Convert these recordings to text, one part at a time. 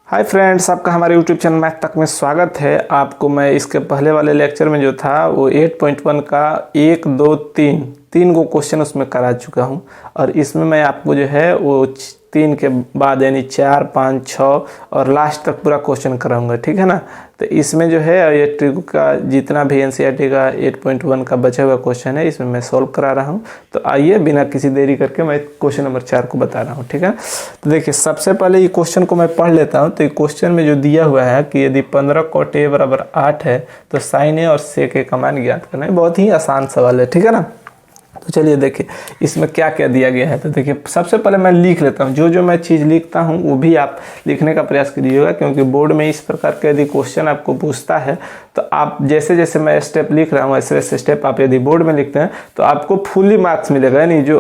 Hi friends, आपका हमारे YouTube channel math तक में स्वागत है। आपको मैं इसके पहले वाले लेक्चर में जो था वो 8.1 का 1, 2, 3 गो क्वेश्चन उसमें करा चुका हूँ और इसमें मैं आपको जो है वो 3 के बाद यानी 4, 5, 6 और लास्ट तक पूरा क्वेश्चन कराऊंगा, ठीक है ना। तो इसमें जो है ये ट्रिक का जितना भी एनसीईआरटी का 8.1 का बचा हुआ क्वेश्चन है इसमें मैं सॉल्व करा रहा हूँ। तो आइए बिना किसी देरी करके मैं क्वेश्चन नंबर 4 को बता रहा हूँ, ठीक है। तो देखिए सबसे पहले ये क्वेश्चन को मैं पढ़ लेता हूँ। तो ये क्वेश्चन में जो दिया हुआ है कि यदि 15 cot a बराबर 8 है तो sin a और sec a का मान ज्ञात करना है। बहुत ही आसान सवाल है, ठीक है ना। तो चलिए देखिए इसमें क्या क्या दिया गया है। तो देखिए सबसे पहले मैं लिख लेता हूँ, जो मैं चीज़ लिखता हूँ वो भी आप लिखने का प्रयास कीजिएगा, क्योंकि बोर्ड में इस प्रकार का यदि क्वेश्चन आपको पूछता है तो आप जैसे जैसे मैं स्टेप लिख रहा हूँ वैसे वैसे स्टेप आप यदि बोर्ड में लिखते हैं तो आपको फुली मार्क्स मिलेगा। यानी जो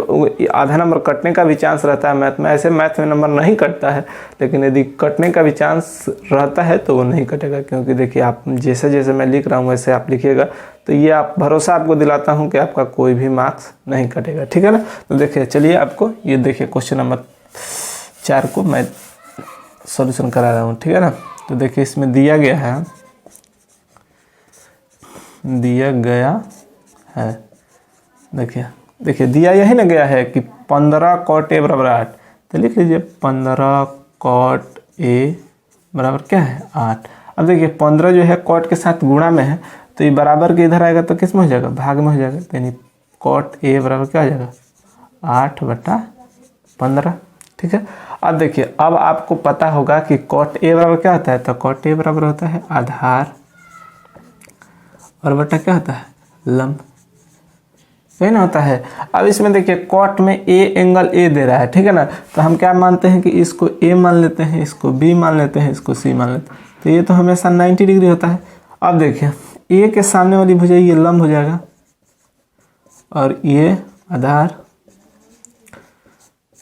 आधा नंबर कटने का भी चांस रहता है मैथ में, ऐसे मैथ में नंबर नहीं कटता है, लेकिन यदि कटने का भी चांस रहता है तो वो नहीं कटेगा, क्योंकि देखिए आप जैसे जैसे मैं लिख रहा हूँ वैसे आप लिखिएगा तो ये आप भरोसा आपको दिलाता हूँ कि आपका कोई भी मार्क्स नहीं कटेगा, ठीक है ना। तो देखिए चलिए आपको ये देखिए क्वेश्चन नंबर 4 को मैं सॉल्यूशन करा रहा हूँ, ठीक है ना। तो देखिए इसमें दिया गया है देखिए दिया यही ना गया है कि 15 cot a बराबर 8। तो लिख लीजिए 15 cot a बराबर क्या है 8। अब देखिए 15 जो है cot के साथ गुणा में है तो ये बराबर के इधर आएगा तो किस में हो जाएगा, भाग में हो जाएगा। तो यानी cot a बराबर क्या हो जाएगा 8/15, ठीक है। अब देखिए अब आपको पता होगा कि cot a बराबर क्या होता है। तो cot a बराबर होता है आधार और बटा क्या होता है लंब, सही ना होता है। अब इसमें देखिए cot में a एंगल a दे रहा है, ठीक है ना। तो हम क्या मानते हैं कि इसको a मान लेते हैं, इसको b मान लेते हैं, इसको c मान लेते हैं। तो ये तो हमेशा 90 डिग्री होता है। अब देखिए a के सामने वाली भुजा ये लंब हो जाएगा और ये आधार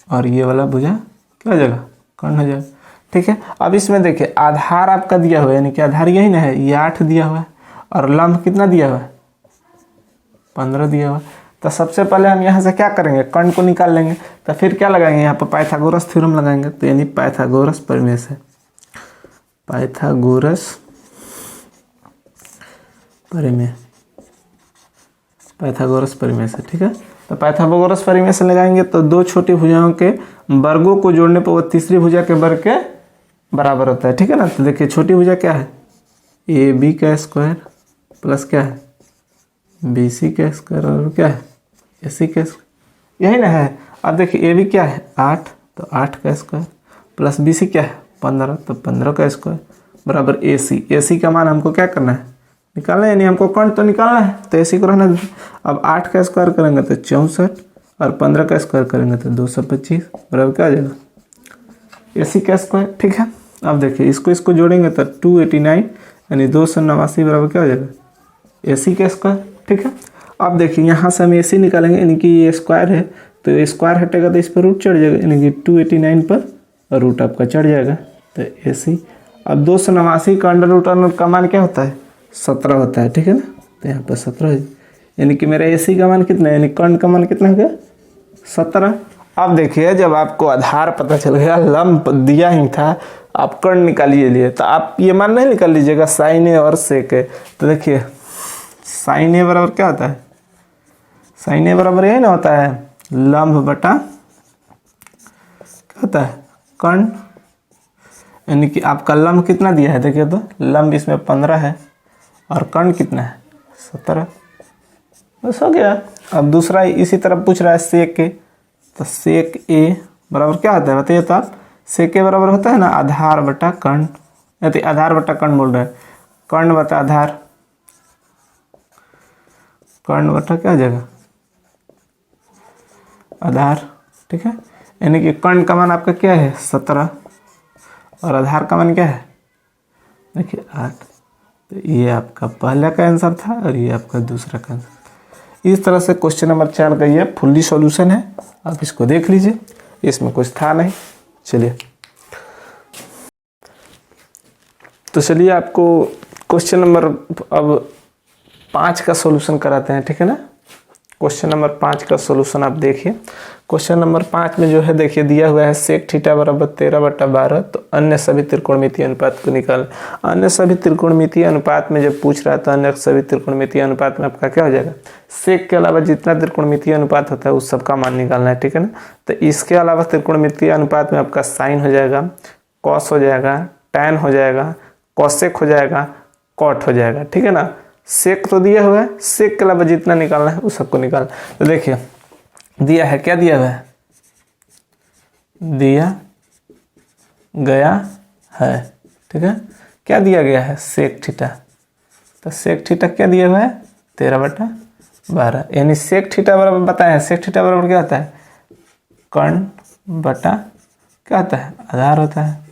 और ये वाला भुजा क्या हो जाएगा कर्ण हो जाएगा, ठीक है। अब इसमें देखिए आधार आपका दिया हुआ है, यानी कि आधार यही ना है, ये 8 दिया हुआ है और लंब कितना दिया हुआ है 15 दिया हुआ है। तो सबसे पहले हम यहाँ से क्या करेंगे, कर्ण को निकाल लेंगे। तो फिर क्या लगाएंगे यहाँ पर पाइथागोरस थ्योरम लगाएंगे। तो यानी पाइथागोरस प्रमेय से, पाइथागोरस प्रमेय से, ठीक है। तो पाइथागोरस प्रमेय से लगाएंगे तो दो छोटी भुजाओं के वर्गों को जोड़ने पर वो तीसरी भुजा के वर्ग के बराबर होता है, ठीक है ना। तो देखिए छोटी भुजा क्या है ए बी का स्क्वायर प्लस क्या है बी सी का स्क्वायर और क्या है ए सी का स्क्वायर, यही ना है। अब देखिए ए बी क्या है 8, तो 8 का स्क्वायर प्लस बी सी क्या है 15, तो 15 का स्क्वायर बराबर ए सी का मान हमको क्या करना है निकालना है, यानी हमको कर्ण तो निकालना है। तो ए सी को रहना है। अब 8 का स्क्वायर करेंगे तो 64 और 15 का स्क्वायर करेंगे तो 225 बराबर क्या आ जाएगा ए सी का स्क्वायर, ठीक है। अब देखिए इसको जोड़ेंगे तो 289 यानी 289 बराबर क्या हो जाएगा ए सी का स्क्वायर, ठीक है। अब देखिए यहाँ से हम ए सी निकालेंगे, यानी कि ये स्क्वायर है तो ये स्क्वायर हटेगा तो इस पर रूट चढ़ जाएगा, यानी कि 289 पर रूट आपका चढ़ जाएगा। तो ए सी अब 289 का अंडर रूट का मान क्या होता है 17 होता है, ठीक है ना। तो यहाँ पर 17 है, यानी कि मेरा ए सी का मान कितना है, यानी कर्ण का मान कितना हो गया 17। अब देखिए जब आपको आधार पता चल गया, लंब दिया ही था, आप कर्ण निकालिए लिए, तो आप ये मान नहीं निकाल लीजिएगा साइन ए और सेक ए। तो देखिए साइन ए बराबर क्या होता है, साइन ए बराबर यही ना होता है लंब बटा क्या होता है कर्ण, यानी कि आपका लंब कितना दिया है देखिए, तो लंब इसमें 15 है और कर्ण कितना है 17, बस हो गया। अब दूसरा इसी तरह पूछ रहा है सेक ए। तो सेक ए बराबर क्या होता है बताइए, तो आप सेक ए बराबर होता है ना आधार बटा कर्ण, या आधार बटा कर्ण बोल रहे हैं, कर्ण बटा आधार, कर्ण बटा क्या हो जाएगा आधार, ठीक है। यानी कि कर्ण का मान आपका क्या है 17 और आधार का मान क्या है देखिए 8। तो ये आपका पहला का आंसर था और ये आपका दूसरा का आंसर। इस तरह से क्वेश्चन नंबर 4 का ये फुल्ली सॉल्यूशन है, आप इसको देख लीजिए, इसमें कुछ था नहीं। चलिए तो चलिए आपको क्वेश्चन नंबर अब 5 का सॉल्यूशन कराते हैं, ठीक है ना। क्वेश्चन नंबर 5 का सॉल्यूशन आप देखिए। क्वेश्चन नंबर 5 में जो है देखिए दिया हुआ है सेक थीटा बराबर 13/12, तो अन्य सभी त्रिकोणमितीय अनुपात को निकाल। अन्य सभी त्रिकोणमितीय अनुपात में जब पूछ रहा है तो अन्य सभी त्रिकोणमितीय अनुपात में आपका क्या हो जाएगा, सेक के अलावा जितना त्रिकोणमितीय अनुपात होता है उस सबका मान निकालना है, ठीक है ना। तो इसके अलावा त्रिकोणमितीय अनुपात में आपका साइन हो जाएगा, कॉस हो जाएगा, टैन हो जाएगा, कॉसेक हो जाएगा, कॉट हो जाएगा, ठीक है ना। सेक तो दिया हुआ है, सेक के अलावा जितना निकालना है उस सबको निकाल। तो देखिए दिया है, क्या दिया हुआ है, दिया गया है, ठीक है। क्या दिया गया है, सेक थीटा। तो सेक थीटा क्या दिया हुआ है, 13/12, यानी सेक थीटा बराबर बताए हैं, सेक थीटा बराबर क्या होता है, कर्ण बटा क्या होता है, आधार होता है,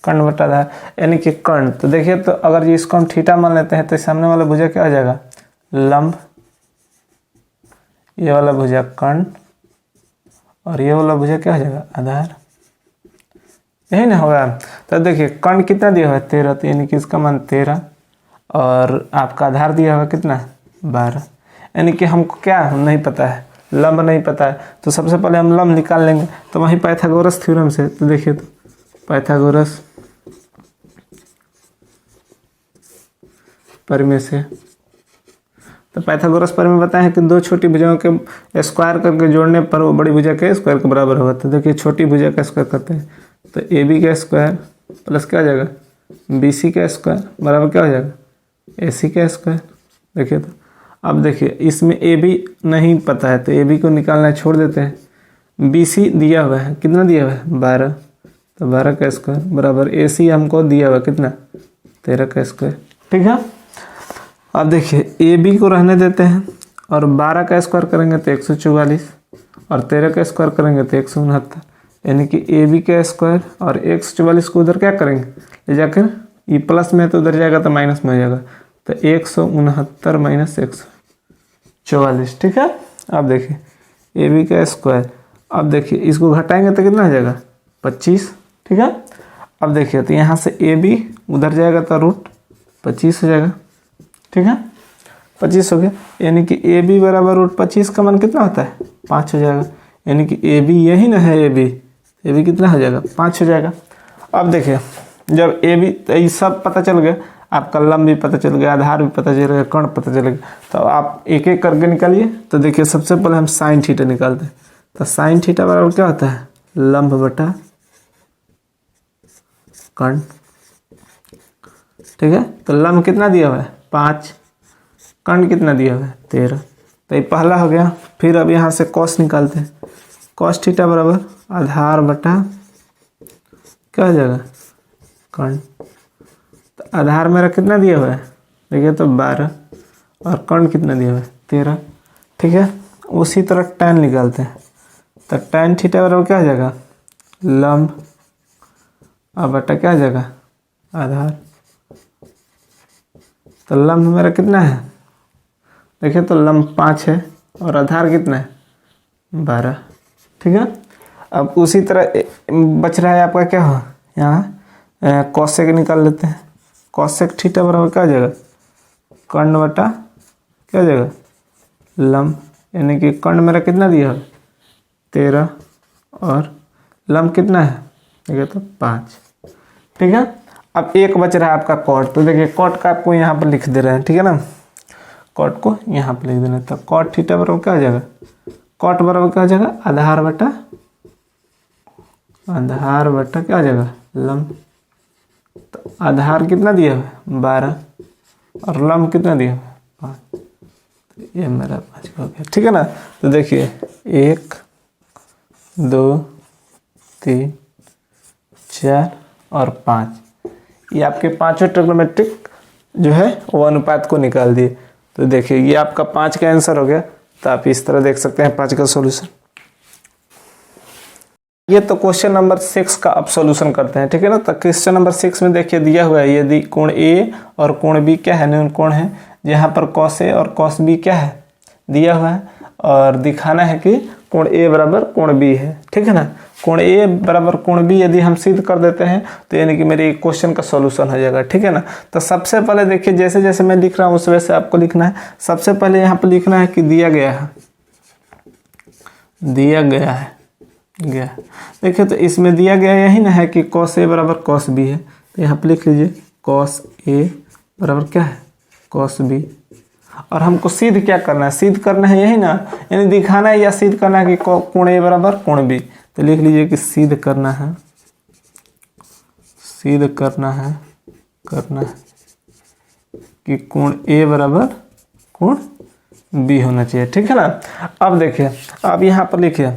कर्ण बटा आधार, यानी कि कर्ण। तो देखिए तो अगर ये इसको हम थीटा मान लेते हैं तो सामने वाला भुजा क्या हो जाएगा, लंब, ये वाला भुजा कर्ण, और ये वाला भुजा क्या हो जाएगा, आधार, यही ना होगा। तो देखिए कर्ण कितना दिया हुआ है, 13, तो यानी कि इसका मान 13, और आपका आधार दिया हुआ कितना, 12, यानी कि हमको क्या नहीं पता है, लंब नहीं पता है। तो सबसे पहले हम लंब निकाल लेंगे, तो वहीं पाइथागोरस थ्योरम से। तो देखिए तो पाइथागोरस परिमेय से, तो पाइथागोरस परिमेय बताए हैं कि दो छोटी भुजाओं के स्क्वायर करके जोड़ने पर वो बड़ी भुजा के स्क्वायर के बराबर होगा। तो देखिए छोटी भुजा का स्क्वायर करते हैं, तो ए बी का स्क्वायर प्लस क्या हो जाएगा, बी सी का स्क्वायर बराबर क्या हो जाएगा, ए सी का स्क्वायर। देखिए तो अब देखिए इसमें ए बी नहीं पता है तो ए बी को निकालना छोड़ देते हैं। बी सी दिया हुआ है, कितना दिया हुआ है, 12, तो 12 का स्क्वायर बराबर ए सी हमको दिया हुआ कितना, 13 का स्क्वायर, ठीक है। अब देखिए ए बी को रहने देते हैं, और 12 का स्क्वायर करेंगे तो 144, और 13 का स्क्वायर करेंगे तो 169, यानी कि ए बी का स्क्वायर और 144 को उधर क्या करेंगे, ले जाकर ये प्लस में तो उधर जाएगा तो माइनस में हो जाएगा, तो 169 माइनस 144, ठीक है। अब देखिए ए बी का स्क्वायर, अब देखिए इसको घटाएंगे तो कितना हो जाएगा, 25, ठीक है। अब देखिए तो यहाँ से ए बी उधर जाएगा तो √25 हो जाएगा, ठीक है, 25 हो गया, यानी कि ए बी बराबर √25 का मान कितना होता है, 5 हो जाएगा, यानी कि ए बी यही ना है, ए बी कितना हो जाएगा, 5 हो जाएगा। अब देखिए जब ए बी, तो ये सब पता चल गया, आपका लंब भी पता चल गया, आधार भी पता चल गया, कर्ण पता चल गया, तो आप एक एक करके निकालिए। तो देखिए सबसे पहले हम साइन थीटा निकालते हैं, तो साइन थीटा बराबर क्या होता है, लंब बटा कर्ण, ठीक है। तो लंब कितना दिया हुआ है, 5, कर्ण कितना दिया हुआ है, 13, तो ये पहला हो गया। फिर अब यहाँ से कॉस निकालते हैं, कॉस थीटा बराबर आधार बटा क्या हो जाएगा, कर्ण, तो आधार मेरा कितना दिया हुआ है, देखिए तो 12, और कर्ण कितना दिया हुआ है, 13, ठीक है। उसी तरह टैन निकालते हैं, तो टैन थीटा बराबर क्या हो जाएगा, लंब और बटा क्या हो जाएगा, आधार, तो लंब मेरा कितना है, देखिए तो लंब 5 है, और आधार कितना है, 12, ठीक है। अब उसी तरह बच रहा है आपका क्या हो, यहाँ कॉसेक निकाल लेते हैं, कॉसेक थीटा बराबर क्या हो जाएगा, कर्ण बटा क्या हो जाएगा, लंब, यानी कि कर्ण मेरा कितना दिया है, 13, और लंब कितना है, देखिए तो 5, ठीक है। अब एक बच रहा है आपका कॉट, तो देखिए कॉट का आपको यहाँ पर लिख दे रहे हैं, ठीक है ना, कॉट को यहाँ पर लिख देना है। तो कॉट थीटा बराबर क्या हो जाएगा, कॉट बराबर क्या हो जाएगा, आधार बटा क्या हो जाएगा, लंब, तो आधार कितना दिया हुआ है, 12, और लंब कितना दिया हुआ है, 5, तो ये मेरा 5 हो गया, ठीक है ना। तो देखिए 1 2 3 4 और 5, ये आपके पांचों ट्रिग्नोमेट्रिक जो है वो अनुपात को निकाल दिए। तो देखिए ये आपका 5 का आंसर हो गया। तो आप इस तरह देख सकते हैं 5 का सॉल्यूशन। ये तो क्वेश्चन नंबर 6 का आप सॉल्यूशन करते हैं, ठीक है ना। तो क्वेश्चन नंबर 6 में देखिए दिया हुआ है यदि कोण ए और कोण बी क्या है, न्यून कोण है, जहाँ पर कॉस ए और कॉस बी क्या है दिया हुआ है, और दिखाना है कि कोण ए बराबर कोण बी है, ठीक है ना। कोण ए बराबर कोण बी यदि हम सिद्ध कर देते हैं तो यानी कि मेरे क्वेश्चन का सॉल्यूशन हो जाएगा, ठीक है ना। तो सबसे पहले देखिए जैसे जैसे मैं लिख रहा हूँ उस वजह से आपको लिखना है। सबसे पहले यहाँ पर लिखना है कि दिया गया है, दिया गया है देखिए तो इसमें दिया गया यही ना है कि cos A बराबर cos B है, तो यहाँ पर लिख लीजिए cos A बराबर क्या है cos B। और हमको सिद्ध क्या करना है, सिद्ध करना है यही ना, यानी दिखाना है या सिद्ध करना है कि कोण A बराबर कोण B। तो लिख लीजिए कि सिद्ध करना है कि कोण A बराबर कोण B होना चाहिए, ठीक है ना। अब देखिए, अब यहाँ पर लिखिए,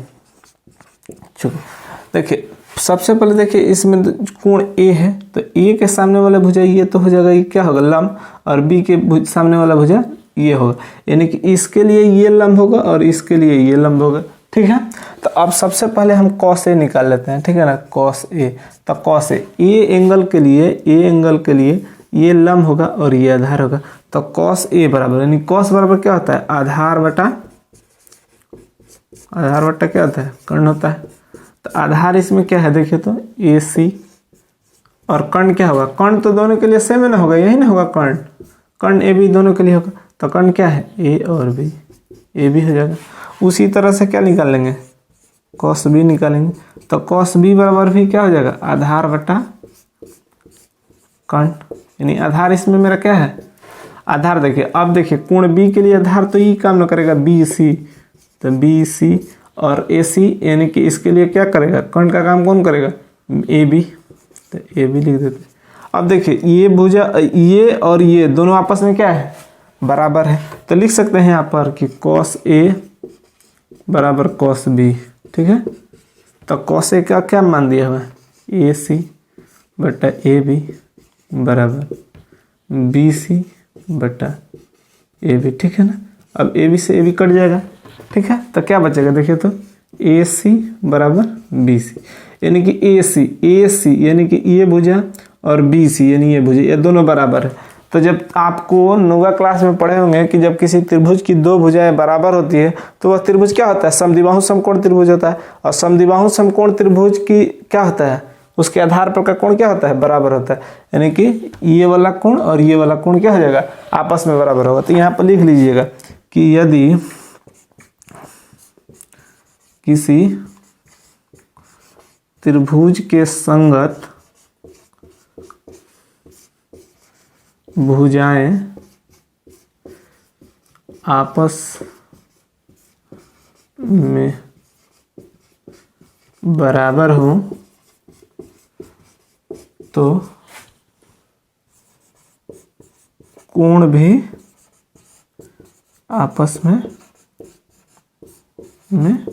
देखिए सबसे पहले देखिए इसमें कोण A है, तो A के सामने वाला भुजा ये तो हो जाएगा, ये क्या होगा लंब, और B के सामने वाला भुजा ये होगा, यानी कि इसके लिए ये लंब होगा और इसके लिए ये लंब होगा, ठीक है। तो अब सबसे पहले हम cos A निकाल लेते हैं, ठीक है ना, cos A। तो cos A एंगल के लिए ये लंब होगा और ये आधार होगा, तो cos A बराबर, यानी cos बराबर क्या होता है आधार बटा क्या होता है कर्ण होता है। तो आधार इसमें क्या है देखिए तो AC, और कर्ण क्या होगा, कर्ण तो दोनों के लिए सेम ना होगा, यही ना होगा कर्ण AB दोनों के लिए होगा, तो कर्ण क्या है A और B, AB हो जाएगा। उसी तरह से क्या निकाल लेंगे cos B निकालेंगे, तो cos B बराबर भी क्या हो जाएगा आधार बटा कर्ण, यानी आधार इसमें मेरा क्या है आधार। देखिए अब देखिए कोण B के लिए आधार तो ये काम ना करेगा BC, तो BC और AC, यानी कि इसके लिए क्या करेगा कर्ण का काम कौन करेगा AB, तो AB लिख देते। अब देखिए ये भुजा ये और ये दोनों आपस में क्या है बराबर है, तो लिख सकते हैं यहाँ पर कि cos A बराबर cos B, ठीक है। तो cos A का क्या मान दिया हुआ है AC बटा AB बराबर BC बटा AB, ठीक है ना। अब AB से AB कट जाएगा, ठीक है, तो क्या बचेगा देखिए तो AC बराबर BC, यानी कि AC यानी कि ये भुजा और BC यानी ये भुजा, ये दोनों बराबर है। तो जब आपको नोगा क्लास में पढ़े होंगे कि जब किसी त्रिभुज की दो भुजाएं बराबर होती है तो वह त्रिभुज क्या होता है समद्विबाहु समकोण त्रिभुज होता है, और समद्विबाहु समकोण त्रिभुज की क्या होता है उसके आधार पर का कोण क्या होता है बराबर होता है, यानी कि ये वाला कोण और ये वाला कोण क्या हो जाएगा आपस में बराबर होगा। तो यहाँ पर लिख लीजिएगा कि यदि किसी त्रिभुज के संगत भुजाएं आपस में बराबर हो तो कोण भी आपस में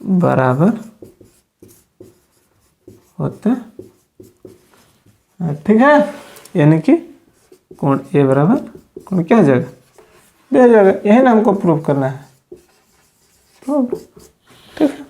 बराबर होते हैं, ठीक है। यानी कि कोण A बराबर कोण क्या हो जाएगा B हो जाएगा, यही ना हमको प्रूव करना है, ठीक है।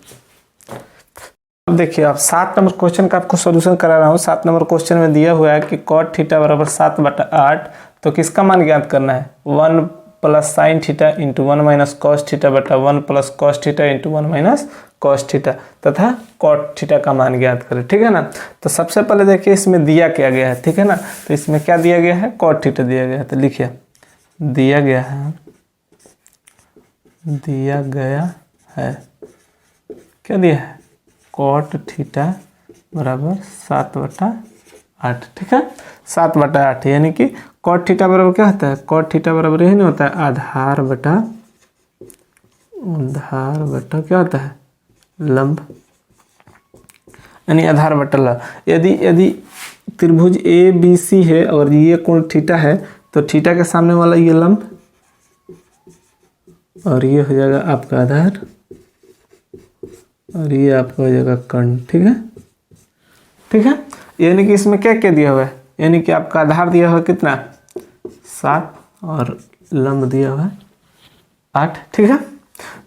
अब देखिए आप 7 नंबर क्वेश्चन का आपको सॉल्यूशन करा रहा हूँ। 7 नंबर क्वेश्चन में दिया हुआ है कि cot थीटा बराबर 7/8, तो किसका मान ज्ञात करना है 1 plus sine theta into 1 minus cos theta बटा 1 plus cos theta into 1 minus cos theta तथा कॉट थीटा का मान ज्ञात करें, ठीक है ना। तो सबसे पहले देखिए इसमें दिया क्या गया है, ठीक है ना। तो इसमें क्या दिया गया है कॉट थीटा दिया गया है, तो लिखिए दिया गया है क्या दिया है कॉट थीटा बराबर 7/8, ठीक है 7/8, यानी कि कॉट थीटा बराबर क्या होता है कॉट थीटा बराबर यही नहीं होता है आधार बटा क्या होता है लंब, यानी आधार बटा लंब। यदि त्रिभुज ABC है और ये कोण थीटा है तो थीटा के सामने वाला ये लंब और ये हो जाएगा आपका आधार और ये आपका हो जाएगा कर्ण, ठीक है। यानी कि इसमें क्या क्या दिया हुआ है, यानी कि आपका आधार दिया हुआ है कितना 7 और लंब दिया हुआ है 8, ठीक है।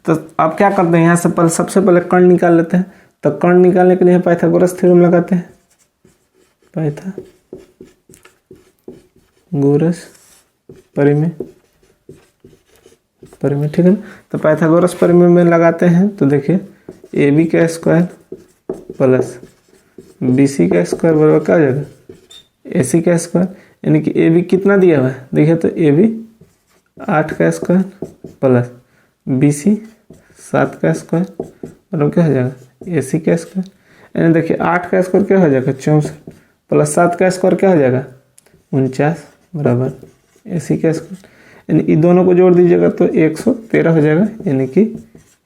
तो आप क्या करते हैं यहाँ से सबसे पहले कर्ण निकाल लेते हैं। तो कर्ण निकालने के लिए पाइथागोरस थ्योरम लगाते हैं, पाइथागोरस परिमेय, ठीक है ना। तो पाइथागोरस परिमेय में लगाते हैं तो देखिए AB का स्क्वायर प्लस BC का स्क्वायर बराबर क्या हो जाएगा AC का स्क्वायर, यानी कि AB कितना दिया हुआ है देखिए तो AB 8 का स्क्वायर प्लस BC 7 का स्क्वायर मतलब क्या हो जाएगा AC का स्क्वायर, यानी देखिए 8 का स्क्वायर क्या हो जाएगा 64 प्लस 7 का स्क्वायर क्या हो जाएगा 49 बराबर AC का स्क्वायर, यानी इन दोनों को जोड़ दीजिएगा तो 113 हो जाएगा, यानी कि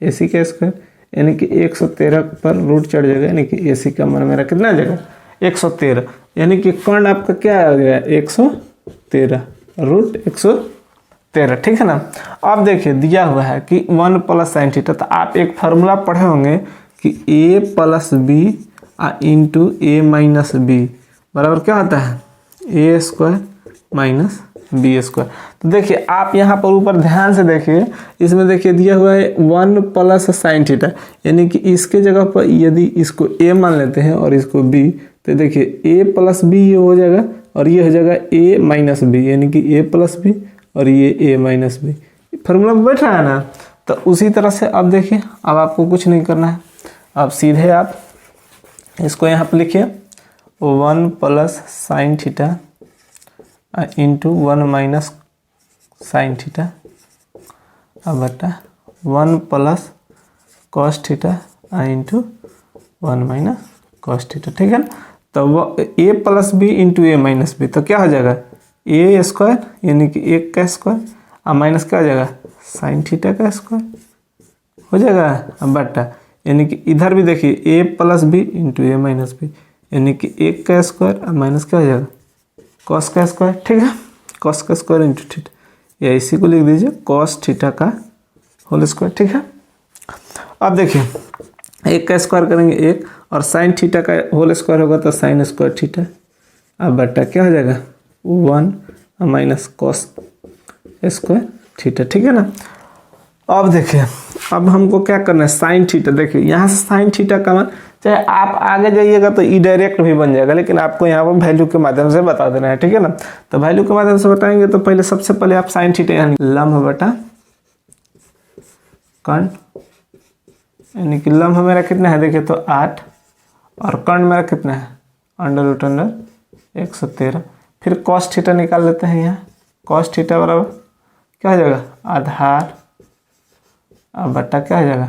AC का स्क्वायर, यानी कि 113 पर रूट चढ़ जाएगा, यानी कि AC का मान मेरा कितना आ जाएगा 113, यानी कि कर्ण आपका क्या आ गया 113 रूट 113, ठीक है ना। अब देखिए दिया हुआ है कि 1 प्लस साइन थीटा, तो आप एक फार्मूला पढ़े होंगे कि A plus B into A minus B बराबर क्या होता है A square minus B square. तो देखिए आप यहाँ पर ऊपर ध्यान से देखिए, इसमें देखिए दिया हुआ है 1 प्लस साइन थीटा, यानी कि इसके जगह पर यदि इसको a मान लेते हैं और इसको b, तो देखिए a प्लस बी ये हो जाएगा और ये हो जाएगा a माइनस बी, यानी कि a प्लस बी और ये a माइनस बी, फॉर्मूला में बैठ रहा है ना। तो उसी तरह से अब देखिए अब आपको कुछ नहीं करना है, अब सीधे आप इसको यहाँ पर लिखिए 1 plus sine theta into 1 minus sine theta अब बटा 1 plus cos theta into 1 minus cos theta, ठीक है ना। तो वो a plus B into A minus B, तो क्या हो जाएगा ए स्क्वायर यानी कि 1 का स्क्वायर और माइनस क्या हो जाएगा साइन थीटा का स्क्वायर हो जाएगा, अब बटा यानी कि इधर भी देखिए a plus B into A minus B, यानी कि 1 का स्क्वायर और माइनस क्या हो जाएगा कॉस का स्क्वायर, ठीक है, कॉस का स्क्वायर इंटू थीटा, या इसी को लिख दीजिए कॉस थीटा का होल स्क्वायर, ठीक है। अब देखिए 1 का स्क्वायर करेंगे 1 और साइन थीटा का होल स्क्वायर होगा तो साइन स्क्वायर थीटा, अब बटा क्या हो जाएगा 1 माइनस कॉस स्क्वायर थीटा, ठीक है ना। अब देखिए अब हमको क्या करना है साइन थीटा, देखिए यहाँ से साइन थीटा का मान चाहे आप आगे जाइएगा तो डायरेक्ट भी बन जाएगा, लेकिन आपको यहाँ पर वैल्यू के माध्यम से बता देना है, ठीक है ना। तो वैल्यू के माध्यम से बताएंगे तो पहले सबसे पहले आप साइन थीटा यानी लम्ब बटा कर्ण, यानी कि लम्ब मेरा कितना है देखिए तो 8 और कर्ण मेरा कितना है अंडर रूट अंडर 113, फिर कॉस थीटा निकाल लेते हैं, यहाँ कॉस थीटा बराबर क्या हो जाएगा आधार अब बटा क्या हो जाएगा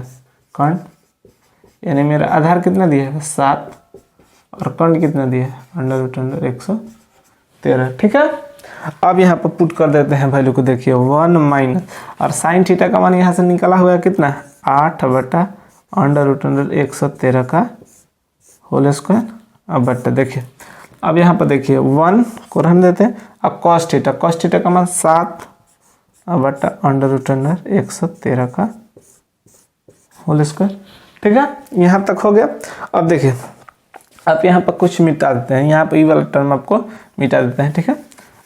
कर्ण, यानी मेरा आधार कितना दिया है 7 और कर्ण कितना दिया है अंडर रूट अंडर 113, ठीक है। अब यहाँ पर पुट कर देते हैं वैल्यू को, देखिए 1 माइनस और साइन थीटा का मान यहाँ से निकाला हुआ है कितना 8 बटा अंडर रूट अंडर 113 का होल स्क्वायर अब बटा, देखिए अब यहाँ पर देखिए 1 को रहने देते हैं, अब कॉस थीटा का मान 7 बटा अंडर रूट अंडर 113 का होल स्क्वायर, ठीक है, यहाँ तक हो गया। अब देखिए आप यहाँ पर कुछ मिटा देते हैं, यहाँ पर ये वाला टर्म आपको मिटा देते हैं, ठीक है।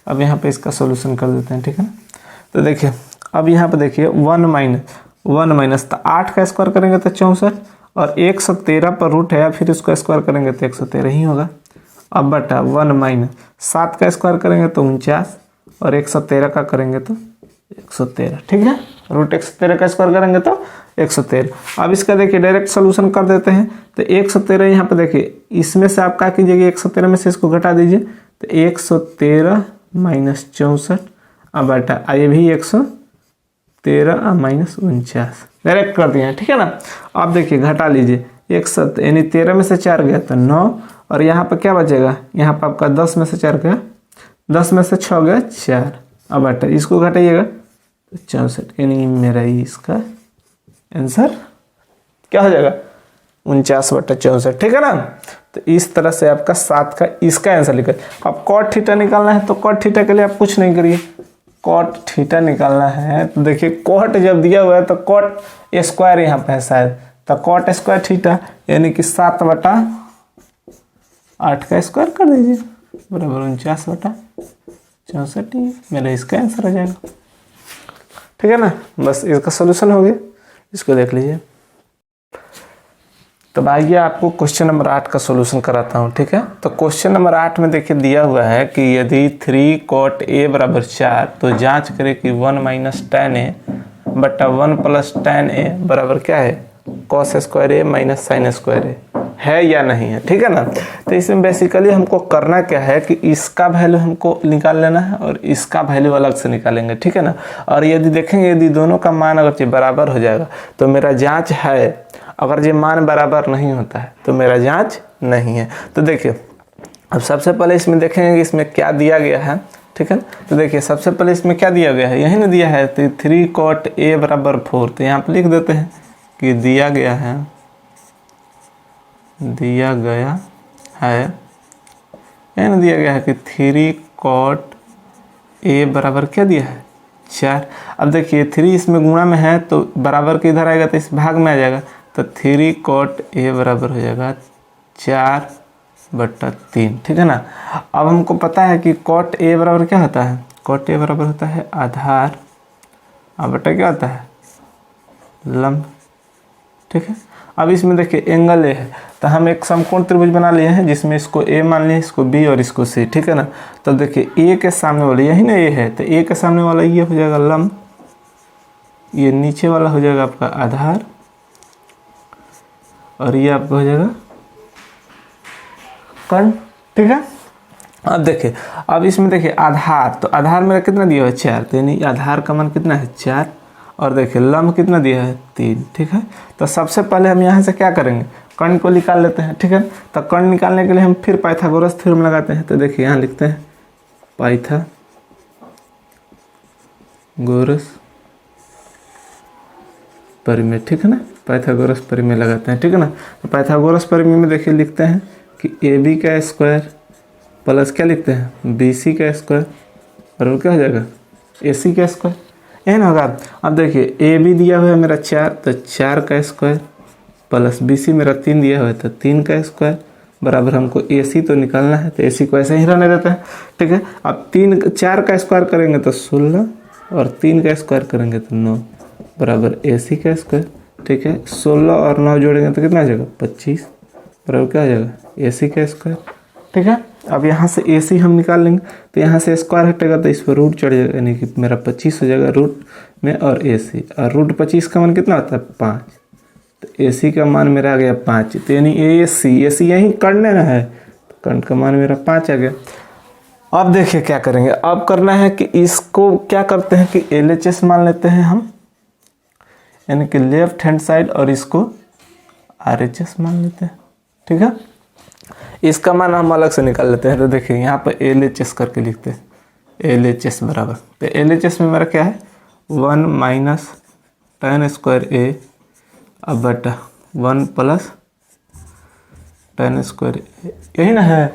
अब यहाँ पे इसका सॉल्यूशन कर देते हैं, ठीक है ना। तो देखिए अब यहाँ पे देखिए 1 माइनस तो 8 का स्क्वायर करेंगे तो 64 और 113 पर रूट है, फिर इसको स्क्वायर करेंगे तो 113 ही होगा, अब बटा 1 माइनस 7 का स्क्वायर करेंगे तो 49 और 113 का करेंगे तो 113, ठीक है, रूट 113 का स्क्वायर करेंगे तो 113। अब इसका देखिए डायरेक्ट सोल्यूशन कर देते हैं, तो 113 यहाँ पे देखिए इसमें से आप क्या कीजिएगा 113 में से इसको घटा दीजिए, तो 113 माइनस 64 अब बटा ये भी 113 माइनस 49 डायरेक्ट कर दिए, ठीक है ना। अब देखिए घटा लीजिए 1 यानी 13 में से 4 गया तो 9 और यहाँ पर क्या बचेगा, यहाँ पर आपका 10 में से 4 गया, 10 में से 6 गया 4, अब बटा इसको घटाइएगा तो 64, यानी मेरा इसका आंसर क्या हो जाएगा 49/64, ठीक है ना। तो इस तरह से आपका 7 का इसका आंसर लिखा। अब कॉट थीटा निकालना है, तो कॉट थीटा के लिए आप कुछ नहीं करिए, कॉट थीटा निकालना है तो देखिए कॉट जब दिया हुआ है तो कॉट स्क्वायर यहाँ पे है शायद, तो कॉट स्क्वायर थीटा यानी कि 7/8 का स्क्वायर कर दीजिए बराबर 49/64, मेरा इसका आंसर आ जाएगा, ठीक है ना। बस इसका सोल्यूशन हो गया, इसको देख लीजिए। तो भाई आपको क्वेश्चन नंबर 8 का सोल्यूशन कराता हूँ, ठीक है। तो क्वेश्चन नंबर 8 में देखिए दिया हुआ है कि यदि 3 cot a बराबर 4 तो जांच करें कि 1 माइनस tan a बटा 1 प्लस tan a बराबर क्या है cos square a minus sine square a है या नहीं है, ठीक है ना। तो इसमें बेसिकली हमको करना क्या है कि इसका वैल्यू हमको निकाल लेना है और इसका वैल्यू अलग से निकालेंगे, ठीक है ना। और यदि देखेंगे यदि दोनों का मान अगर ये बराबर हो जाएगा तो मेरा जांच है, अगर ये मान बराबर नहीं होता है तो मेरा जांच नहीं है। तो देखिए अब सबसे पहले इसमें देखेंगे कि इसमें क्या दिया गया है, ठीक है। तो देखिए सबसे पहले इसमें क्या दिया गया है, यही ना दिया है, तो 3 cot a बराबर 4। तो यहाँ पर लिख देते हैं कि दिया गया है यही ना दिया गया है कि 3 cot a बराबर क्या दिया है 4। अब देखिए 3 इसमें गुणा में है तो बराबर के इधर आएगा तो इस भाग में आ जाएगा, तो 3 cot a बराबर हो जाएगा 4/3, ठीक है ना। अब हमको पता है कि cot a बराबर क्या होता है, cot a बराबर होता है आधार और बटा क्या होता है लंब, ठीक है। अब इसमें देखिए एंगल a है तो हम एक समकोण त्रिभुज बना लिए हैं जिसमें इसको a मान लिए, इसको b और इसको c, ठीक है ना। तो देखिए a के सामने वाला यही ना a है, तो a के सामने वाला ये हो जाएगा लंब, ये नीचे वाला हो जाएगा आपका आधार और ये आपका हो जाएगा कर्ण, ठीक है। अब देखिए अब इसमें देखिए आधार, तो आधार मेरा कितना दिया है 4, तो यानी आधार का मान कितना है 4 और देखिए लंब कितना दिया है 3, ठीक है। तो सबसे पहले हम यहाँ से क्या करेंगे कर्ण को निकाल लेते हैं, ठीक है। तो कर्ण निकालने के लिए हम फिर पाइथागोरस थ्योरम लगाते हैं। तो देखिए यहाँ लिखते हैं पाइथागोरस परिमेय, ठीक है ना, पाइथागोरस परिमेय लगाते हैं, ठीक है ना। तो पाइथागोरस परिमेय में देखिए लिखते हैं कि AB का स्क्वायर प्लस क्या लिखते हैं BC का स्क्वायर और क्या हो जाएगा AC का स्क्वायर, यही ना होगा। अब देखिए AB दिया हुआ है मेरा 4, तो 4 का स्क्वायर प्लस BC मेरा 3 दिया हुआ है तो 3 का स्क्वायर बराबर हमको AC तो निकालना है, तो AC को ऐसे ही रहने देते हैं, ठीक है। अब 4 का स्क्वायर करेंगे तो 16 और 3 का स्क्वायर करेंगे तो 9 बराबर AC का स्क्वायर, ठीक है। 16 और 9 जोड़ेंगे तो कितना आ जाएगा 25 बराबर क्या आ जाएगा AC का स्क्वायर, ठीक है। अब यहाँ से AC हम निकाल लेंगे तो यहाँ से स्क्वायर हटेगा तो इस पर रूट चढ़ जाएगा, यानी कि मेरा 25 हो जाएगा रूट में और AC, और रूट 25 का मान कितना होता है 5, तो AC का मान मेरा आ गया 5, तो यानी AC यहीं कर्ण ना है, तो कर्ण का मान मेरा 5 आ गया। अब देखिए क्या करेंगे, अब करना है कि इसको क्या करते हैं कि LHS मान लेते हैं हम, यानी कि लेफ्ट हैंड साइड, और इसको RHS मान लेते हैं, ठीक है। इसका मान हम अलग से निकाल लेते हैं। तो देखिए यहाँ पर LHS करके लिखते हैं LHS बराबर, तो LHS में मेरा क्या है 1 माइनस tan स्क्वायर A अब बटा 1 प्लस tan स्क्वायर A, यही ना है,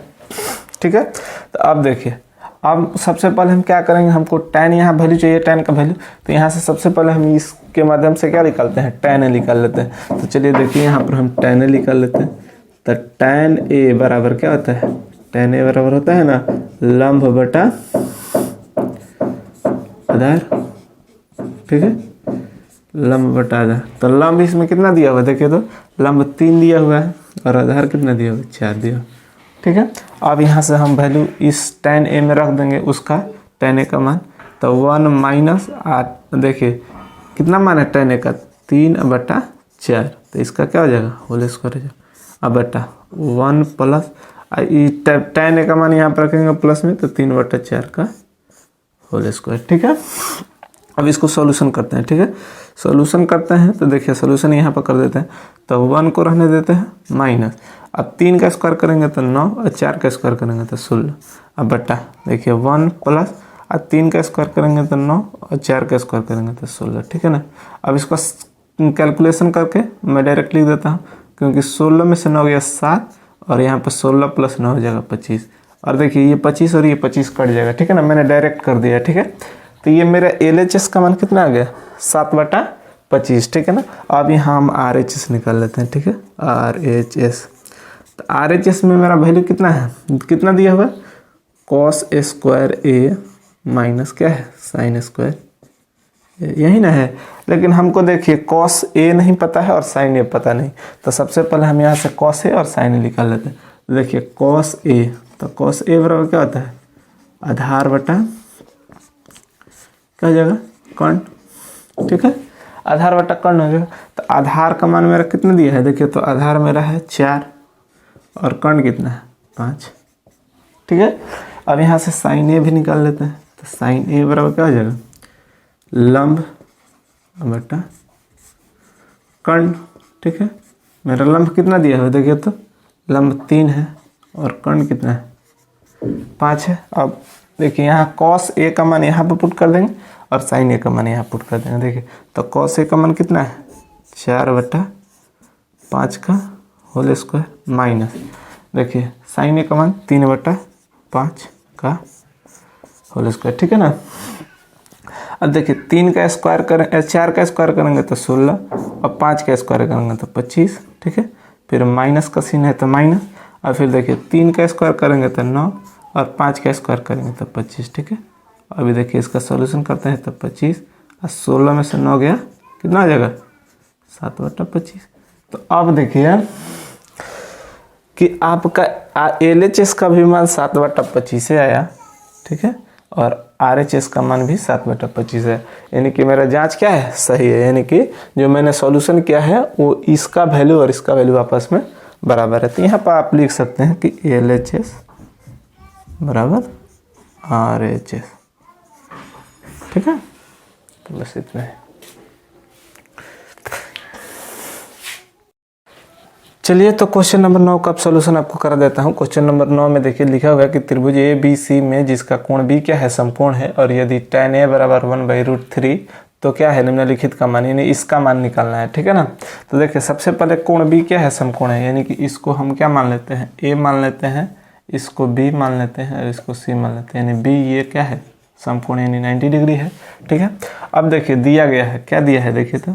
ठीक है। तो अब देखिए अब सबसे पहले हम क्या करेंगे, हमको tan यहाँ वैल्यू चाहिए, tan का वैल्यू, तो यहाँ से सबसे पहले हम इसके माध्यम से क्या निकालते हैं tan A निकाल लेते हैं। तो चलिए देखिए यहाँ पर हम tan A निकाल लेते हैं। तो tan A बराबर क्या होता है, tan A बराबर होता है ना लंब बटा आधार, ठीक है, लंब बटा आधार। तो लंब इसमें कितना दिया हुआ है देखिए, तो लंब 3 दिया हुआ है और आधार कितना दिया हुआ है 4 दिया हुआ, ठीक है। अब यहाँ से हम वैल्यू इस tan A में रख देंगे उसका tan A का मान, तो 1 माइनस 8, देखिए कितना मान है tan A का 3/4, तो इसका क्या हो जाएगा होल स्क्वायर हो जाएगा अब बटा 1 प्लस tan A का मान यहाँ पर रखेंगे प्लस में, तो 3/4 का होल स्क्वायर, ठीक है। अब इसको सॉल्यूशन करते हैं, ठीक है, सॉल्यूशन करते हैं। तो देखिए सॉल्यूशन यहाँ पर कर देते हैं, तो 1 को रहने देते हैं माइनस, अब 3 का स्क्वायर करेंगे तो 9 और 4 का स्क्वायर करेंगे तो 16 अब बटा देखिए 1 प्लस अब 3 का स्क्वायर करेंगे तो 9 और 4 का स्क्वायर करेंगे तो 16, ठीक है ना। अब इसको कैलकुलेशन करके मैं डायरेक्ट लिख देता हूँ, क्योंकि 16 में से 9 गया 7 और यहाँ पर 16 प्लस 9 हो जाएगा 25, और देखिए ये 25 और ये 25 कट जाएगा, ठीक है ना, मैंने डायरेक्ट कर दिया, ठीक है। तो ये मेरा LHS का मान कितना आ गया 7/25, ठीक है ना। अब यहाँ हम RHS निकाल लेते हैं, ठीक है, RHS। तो RHS में मेरा वैल्यू कितना है, कितना दिया हुआ cos स्क्वायर A माइनस क्या है sin स्क्वायर, यही ना है। लेकिन हमको देखिए cos A नहीं पता है और sin A पता नहीं, तो सबसे पहले हम यहाँ से cos A और sin A निकाल लेते हैं। तो देखिए cos A, तो cos A बराबर क्या होता है आधार बटा क्या हो जाएगा कर्ण, ठीक है, आधार बटा कर्ण हो जाएगा। तो आधार का मान मेरा कितना दिया है देखिए, तो आधार मेरा है 4 और कर्ण कितना है 5, ठीक है। अब यहाँ से साइन ए भी निकाल लेते हैं, तो साइन ए बराबर क्या हो जाएगा, लंब बटा कर्ण, ठीक है। मेरा लंब कितना दिया हुआ देखिए, तो लंब 3 है और कर्ण कितना है 5 है। अब देखिए यहाँ कॉस ए का मान यहाँ पर पुट कर देंगे और साइन ए का मान यहाँ पुट कर देंगे। देखिए तो कॉस ए का मान कितना है 4/5 का होल स्क्वायर माइनस, देखिए साइन ए का मान 3/5 का होल स्क्वायर, ठीक है ना। अब देखिए 3 का स्क्वायर करें 4 का स्क्वायर करेंगे तो 16 और 5 का स्क्वायर करेंगे तो 25, ठीक है। फिर माइनस का सीन है तो माइनस, और फिर देखिए 3 का स्क्वायर करेंगे तो 9 और 5 का स्क्वायर करेंगे तो 25, ठीक है। अभी देखिए इसका सॉल्यूशन करते हैं तो 25 और 16 में से 9 गया कितना आ जाएगा 7/25। तो अब देखिए कि आपका LHS का भी मान 7/25 से आया, ठीक है, और RHS का मान भी 7/25 है, यानी कि मेरा जांच क्या है सही है, यानी कि जो मैंने सॉल्यूशन किया है वो इसका वैल्यू और इसका वैल्यू आपस में बराबर है। तो यहाँ पर आप लिख सकते हैं कि LHS बराबर RHS, ठीक है। तो बस इतना है। चलिए तो क्वेश्चन नंबर 9 का सॉल्यूशन आपको करा देता हूँ। क्वेश्चन नंबर 9 में देखिए लिखा हुआ है कि त्रिभुज ABC में जिसका कोण B क्या है समकोण है, और यदि tan A बराबर 1/√3 तो क्या है निम्नलिखित का मान, यानी इसका मान निकालना है, ठीक है ना। तो देखिए सबसे पहले कोण B क्या है समकोण है, यानी कि इसको हम क्या मान लेते हैं A मान लेते हैं, इसको B मान लेते हैं और इसको C मान लेते हैं, यानी B ये क्या है समकोण यानी 90 डिग्री है, ठीक है। अब देखिए दिया गया है, क्या दिया है देखिए, तो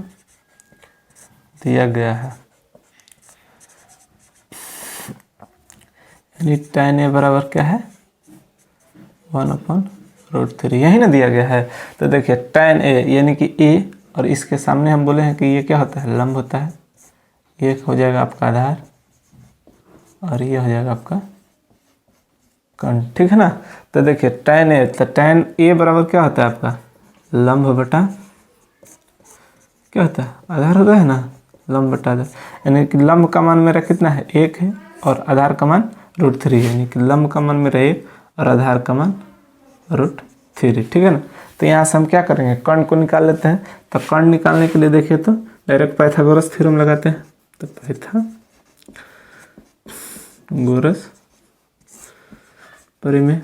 दिया गया है यानी tan A बराबर क्या है 1/√3, यही ना दिया गया है। तो देखिए tan A यानी कि A और इसके सामने हम बोले हैं कि ये क्या होता है लंब होता है, एक हो जाएगा आपका आधार और ये हो जाएगा आपका कर्ण, ठीक है ना। तो देखिए tan A, तो tan A बराबर क्या होता है आपका लंब बटा क्या होता है आधार होता है ना, लंब बटा आधार, यानी कि लंब का मान मेरा कितना है 1 है और आधार का मान √3, यानी कि लंब का मान मेरा 1 और आधार का मान √3, ठीक है ना। तो यहाँ से हम क्या करेंगे कर्ण को निकाल लेते हैं। तो कर्ण निकालने के लिए देखिए तो डायरेक्ट पाइथागोरस थ्योरम लगाते हैं, तो पाइथागोरस परिमेय,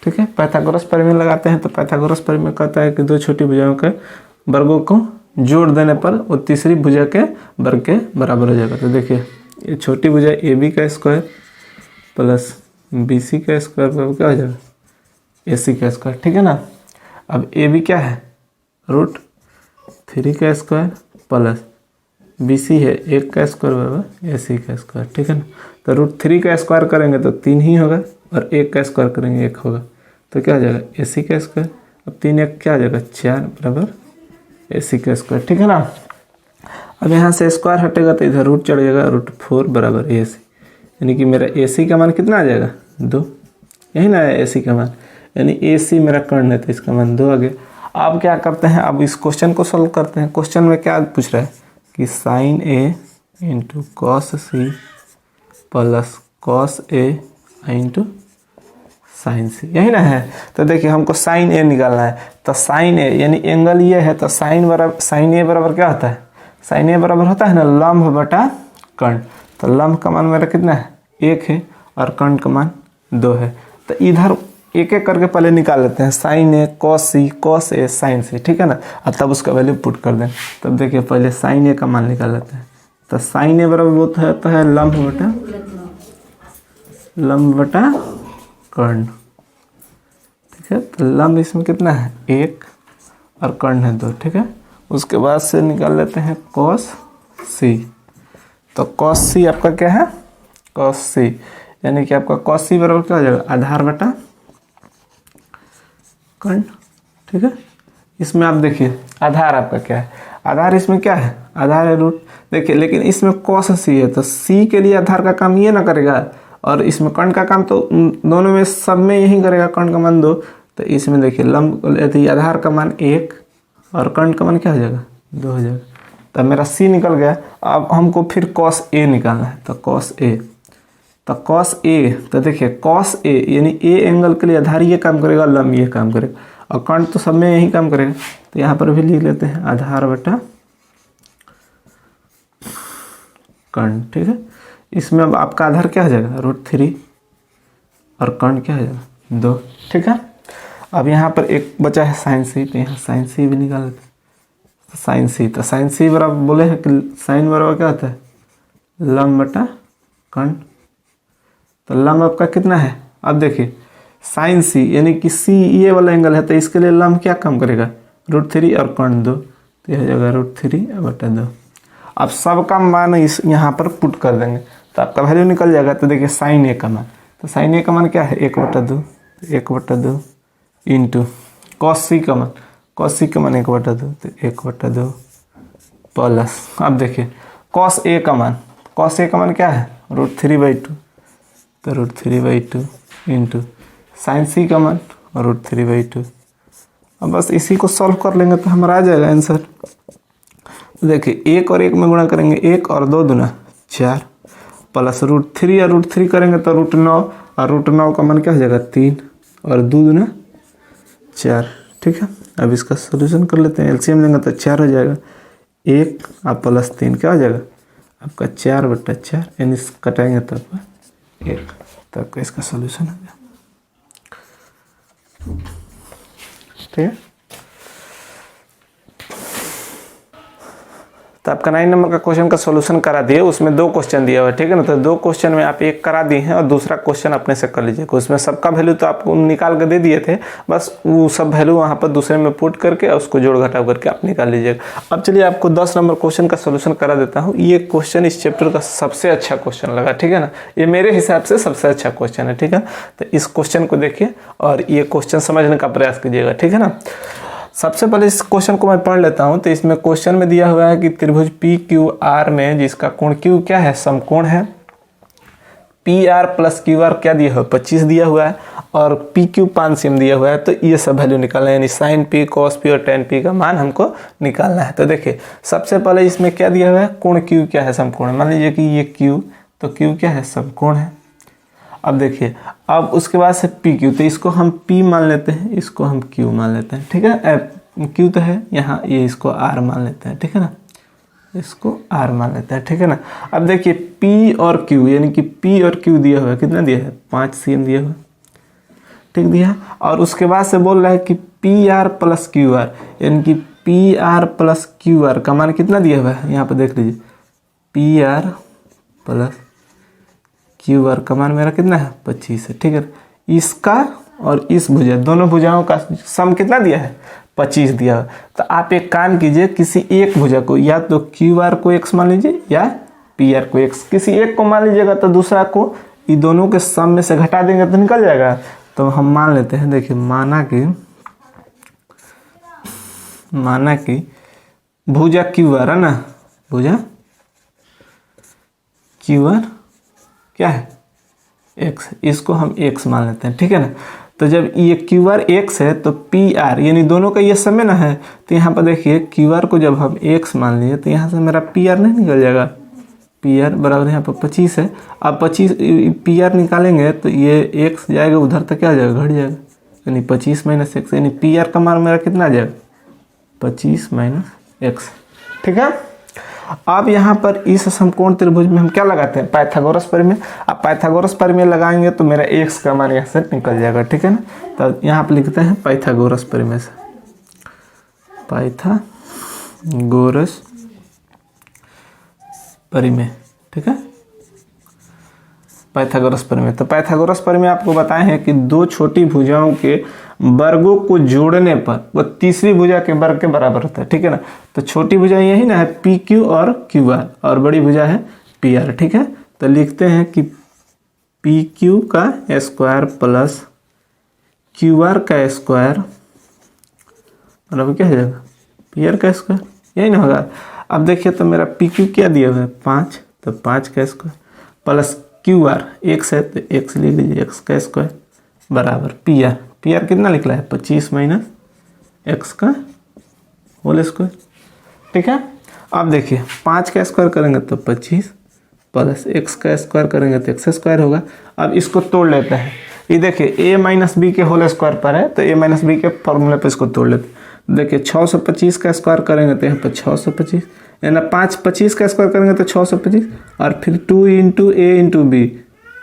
ठीक है। पाइथागोरस परिमेय लगाते हैं तो पाइथागोरस परिमेय कहता है कि दो छोटी भुजाओं के वर्गों को जोड़ देने पर वो तीसरी भुजा के वर्ग के बराबर हो जाएगा। तो देखिए ये छोटी भुजा AB का स्क्वायर प्लस BC का स्क्वायर बराबर क्या हो जाएगा AC का स्क्वायर, ठीक है ना। अब AB क्या है √3 का स्क्वायर प्लस BC है 1 का स्क्वायर बराबर AC का स्क्वायर, ठीक है ना। तो √3 का स्क्वायर करेंगे तो 3 ही होगा और 1 का स्क्वायर करेंगे 1 होगा, तो क्या हो जाएगा AC का स्क्वायर। अब 3 1 क्या हो जाएगा 4 बराबर AC का स्क्वायर, ठीक है ना। अब यहाँ से स्क्वायर हटेगा तो इधर रूट चढ़ जाएगा, √4 बराबर AC, यानी कि मेरा AC का मान कितना आ जाएगा 2, यही ना है AC का मान, यानी AC मेरा कर्ण है तो इसका मान 2 आ गया। अब क्या करते हैं, अब इस क्वेश्चन को सॉल्व करते हैं। क्वेश्चन में क्या पूछ रहा है कि sin A into cos C plus cos A into sine C, यही ना है। तो देखिए हमको sin A निकालना है, तो sin A यानी एंगल ये है, तो sin A बराबर क्या होता है sin A बराबर होता है ना लंब बटा कर्ण। तो लंब का मान मेरा कितना है 1 है और कर्ण का मान 2 है। तो इधर एक एक करके पहले निकाल लेते हैं sin A cos C cos A sin C, ठीक है ना, और तब उसका वैल्यू पुट कर दें। तब देखिए पहले sin A का मान निकाल लेते हैं। तो sin A बराबर होता है लंब बटा कर्ण, ठीक है। तो लंब इसमें कितना है 1 और कर्ण है 2, ठीक है। उसके बाद से निकाल लेते हैं cos C। तो cos C आपका क्या है cos C, यानी कि आपका cos C बराबर क्या हो जाएगा आधार बटा कर्ण, ठीक है। इसमें आप देखिए आधार आपका क्या है, आधार इसमें क्या है आधार है रूट, देखिए लेकिन इसमें cos C है तो C के लिए आधार का काम ये ना करेगा और इसमें कर्ण का काम तो दोनों में सब में यही करेगा, कर्ण का मान 2। तो इसमें देखिए लंब यदि आधार का मान 1 और कर्ण का मान क्या हो जाएगा 2 हो जाएगा। तो मेरा सी निकल गया। अब हमको फिर कॉस ए निकालना है, तो कॉस ए, तो कॉस ए, तो देखिए कॉस ए यानी ए एंगल के लिए आधार ये काम करेगा, लंब ये काम करेगा, और कर्ण तो सब में यही काम करेगा। तो यहाँ पर भी लिख लेते हैं आधार बटा कर्ण, ठीक है। इसमें अब आपका आधार क्या हो जाएगा, √3 और कर्ण क्या हो जाएगा 2, ठीक है। अब यहाँ पर एक बचा है साइन सी, तो यहाँ साइन सी भी निकाल लेते हैं। साइन सी, तो साइन सी बराबर बोले हैं कि साइन बराबर क्या होता है, लंब बटा कर्ण। तो लंब आपका कितना है, अब देखिए साइन सी यानी कि सी ये वाला एंगल है, तो इसके लिए लंब क्या काम करेगा, √3 और कर्ण 2, तो यह हो जाएगा √3 बटा 2। अब सबका मान इस यहाँ पर पुट कर देंगे तो आपका वैल्यू निकल जाएगा। तो देखिए साइन ए का मान, तो साइन ए का मान क्या है 1/2, 1/2 इंटू कॉस सी का मान, कॉस सी का मान 1/2, तो 1/2 प्लस, अब देखिए कॉस ए का मान, कॉस ए का मान क्या है √3/2, तो √3/2 इंटू साइन सी का मान √3/2। अब बस इसी को सॉल्व कर लेंगे तो हमारा आ जाएगा आंसर। तो देखिए 1 और 1 में गुणा करेंगे, 1 और 2 दूना 4, प्लस √3 और √3 करेंगे तो √9, और √9 का मान क्या हो जाएगा 3 और 2 दूना 4, ठीक है। अब इसका सोल्यूशन कर लेते हैं, एलसीएम लेंगे तो 4 हो जाएगा, 1 और प्लस 3 क्या हो जाएगा आपका 4/4, यानी कटाएंगे तो आपका 1, तो आपका इसका सोल्यूशन हो गया, ठीक है। तो आपका 9 नंबर का क्वेश्चन का सॉल्यूशन करा दिए, उसमें 2 क्वेश्चन दिया हुआ है, ठीक है ना। तो 2 क्वेश्चन में आप एक करा दिए हैं और दूसरा क्वेश्चन अपने से कर लीजिएगा। उसमें सबका वैल्यू तो आपको निकाल के दे दिए थे, बस वो सब वैल्यू वहाँ पर दूसरे में पुट करके और उसको जोड़ घटाव करके आप निकाल लीजिएगा। अब चलिए आपको 10 नंबर क्वेश्चन का सोल्यूशन करा देता हूँ। ये क्वेश्चन इस चैप्टर का सबसे अच्छा क्वेश्चन लगा, ठीक है ना। ये मेरे हिसाब से सबसे अच्छा क्वेश्चन है, ठीक है। तो इस क्वेश्चन को देखिए और ये क्वेश्चन समझने का प्रयास कीजिएगा, ठीक है ना। सबसे पहले इस क्वेश्चन को मैं पढ़ लेता हूं। तो इसमें क्वेश्चन में दिया हुआ है कि त्रिभुज PQR में जिसका कोण Q क्या है, समकोण है। PR प्लस QR क्या दिया हुआ है 25 दिया हुआ है, और PQ 5 cm दिया हुआ है। तो ये सब वैल्यू निकालना है, यानी sin P, cos P और tan P का मान हमको निकालना है। तो देखिए सबसे पहले इसमें क्या दिया हुआ है, कोण Q क्या है, समकोण। मान लीजिए कि ये Q, तो Q क्या है, समकोण है। अब देखिए अब उसके बाद से PQ, तो इसको हम P मान लेते हैं, इसको हम Q मान लेते हैं, ठीक है। Q तो है यहाँ, ये इसको R मान लेते हैं, ठीक है ना, इसको R मान लेते हैं, ठीक है ना। अब देखिए P और Q यानी कि P और Q दिया हुआ है, कितना दिया है 5 cm दिया हुआ है, ठीक दिया है। और उसके बाद से बोल रहा है कि PR प्लस QR यानी कि PR प्लस QR का मान कितना दिया हुआ है, यहाँ पर देख लीजिए PR प्लस QR का मान मेरा कितना है 25 है, ठीक है। इसका और इस भुजा, दोनों भुजाओं का सम कितना दिया है 25 दिया है। तो आप एक काम कीजिए, किसी एक भुजा को या तो QR को x मान लीजिए या PR को x, किसी एक को मान लीजिएगा तो दूसरा को इन दोनों के सम में से घटा देंगे तो निकल जाएगा। तो हम मान लेते हैं, देखिए माना कि भुजा QR है ना, भुजा QR क्या है x, इसको हम x मान लेते हैं, ठीक है ना। तो जब ये QR x है तो PR यानी दोनों का ये समय ना है, तो यहाँ पर देखिए QR को जब हम x मान लिए तो यहाँ से मेरा PR नहीं निकल जाएगा, PR बराबर यहाँ पर 25 है। अब 25 PR निकालेंगे तो ये x जाएगा उधर, तो क्या आ जाएगा घट जाएगा, यानी 25 - x, यानी PR का मान मेरा कितना आ जाएगा 25 - x, ठीक है। अब यहाँ पर इस समकोण त्रिभुज में हम क्या लगाते हैं, पाइथागोरस प्रमेय। अब पाइथागोरस प्रमेय लगाएंगे तो मेरा x का मान यहाँ से निकल जाएगा, ठीक है ना। तो यहाँ पर लिखते हैं पाइथागोरस प्रमेय से, पाइथागोरस प्रमेय, ठीक है, पाइथागोरस प्रमेय। तो पाइथागोरस प्रमेय आपको बताए हैं कि दो छोटी भुजाओं के वर्गों को जोड़ने पर वो तीसरी भुजा के वर्ग के बराबर होता है, ठीक है ना। तो छोटी भुजा यही ना है PQ और QR, और बड़ी भुजा है PR, ठीक है। तो लिखते हैं कि PQ का स्क्वायर प्लस QR का स्क्वायर मतलब क्या हो जाएगा PR का स्क्वायर, यही ना होगा। अब देखिए तो मेरा PQ क्या दिया हुआ है 5, तो 5 का स्क्वायर प्लस QR x है तो x लिख लीजिए, x का स्क्वायर बराबर PR कितना निकला है 25 - x का होल स्क्वायर, ठीक है। अब देखिए 5 का स्क्वायर करेंगे तो 25 प्लस x का स्क्वायर करेंगे तो x स्क्वायर होगा। अब इसको तोड़ लेते हैं। ये देखिए a माइनस बी के होल स्क्वायर पर है तो a माइनस बी के फॉर्मूले पर इसको तोड़ लेते हैं। देखिए 625 का स्क्वायर करेंगे तो यहाँ पर 625, यानी 25 का स्क्वायर करेंगे तो 625 और फिर 2 इंटू a इंटू बी,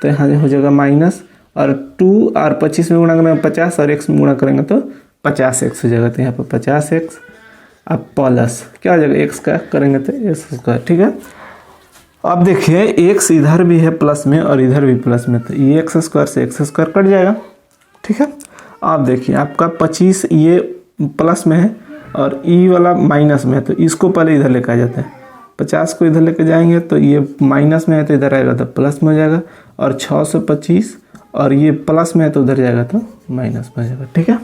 तो यहाँ हो जाएगा माइनस, और 2 और 25 में गुणा करेंगे 50 और x में गुणा करेंगे तो 50x हो जाएगा। तो यहाँ पर 50x अब प्लस क्या हो जाएगा x का करेंगे तो x स्क्वायर। ठीक है, अब देखिए x इधर भी है प्लस में और इधर भी प्लस में, तो ये x स्क्वायर से x स्क्वायर कट जाएगा। ठीक है, अब देखिए आपका 25 ये प्लस में है और e वाला माइनस में है, तो इसको पहले इधर लेकर आ जाते हैं। 50 को इधर लेकर जाएंगे तो ये माइनस में है तो इधर आएगा तो प्लस में हो जाएगा, और 625 और ये प्लस में है तो उधर जाएगा तो माइनस में हो जाएगा। ठीक है,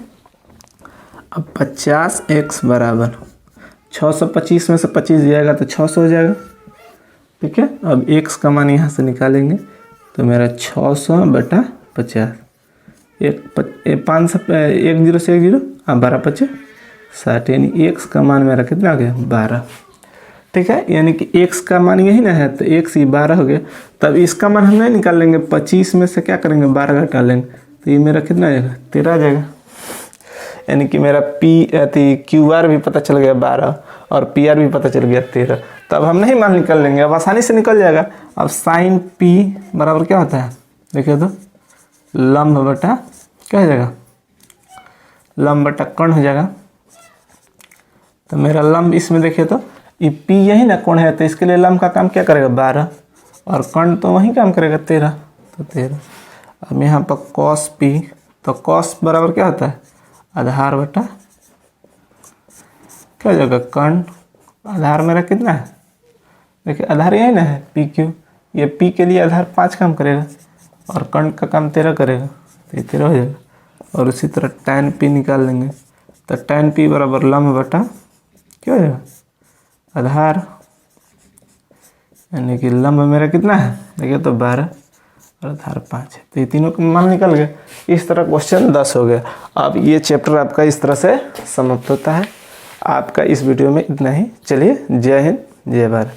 अब 50x बराबर 625 में से 25 जाएगा तो 600 हो जाएगा। ठीक है, अब x का मान यहाँ से निकालेंगे तो मेरा 600 बटा 50, 5 1 0 से 1 0 हाँ 12 25 60, यानी x का मान मेरा कितना आ गया 12। ठीक है, यानी कि x का मान यही ना है तो x ही 12 हो गया। तब इसका मान हम नहीं निकाल लेंगे, 25 में से क्या करेंगे 12 घटा लेंगे तो ये मेरा कितना आ जाएगा 13 आ जाएगा। यानी कि मेरा QR भी पता चल गया 12 और PR भी पता चल गया 13। तब हम नहीं मान निकाल लेंगे, अब आसानी से निकल जाएगा। अब साइन P बराबर क्या होता है देखिए तो लंब बटा क्या हो जाएगा, लंब बटा कोण हो जाएगा। तो मेरा लंब इसमें देखिए तो ये P यही ना कोण है, तो इसके लिए लंब का काम क्या करेगा 12 और कोण तो वही काम करेगा 13, तो 13। अब यहाँ पर cos P, तो cos बराबर क्या होता है आधार बटा क्या हो जाएगा कोण। आधार मेरा कितना है देखिए, आधार यही ना है PQ, ये P के लिए आधार 5 काम करेगा और कोण का काम 13 करेगा, तो ये 13 हो जाएगा। और उसी तरह tan P निकाल लेंगे तो tan P बराबर लंब बटा क्या हो जाएगा आधार, यानी कि लंब मेरा कितना है देखिए तो 12 और आधार 5 है, तो ये तीनों का मान निकल गया। इस तरह क्वेश्चन 10 हो गया। अब ये चैप्टर आपका इस तरह से समाप्त होता है। आपका इस वीडियो में इतना ही। चलिए, जय हिंद जय भारत।